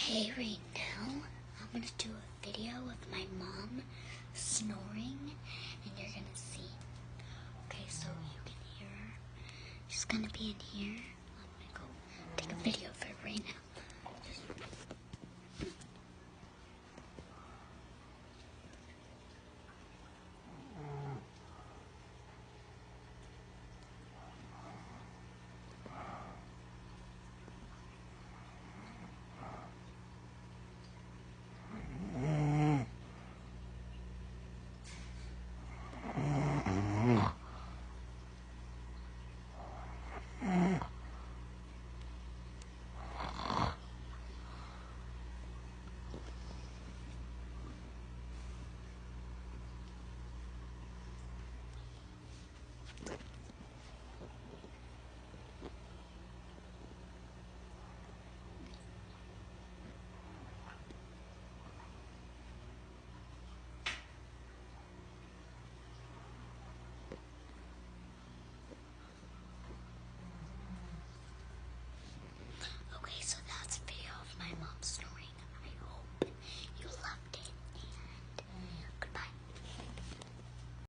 Okay, right now I'm gonna do a video of my mom snoring, and you're gonna see. Okay, so you can hear her. She's gonna be in here.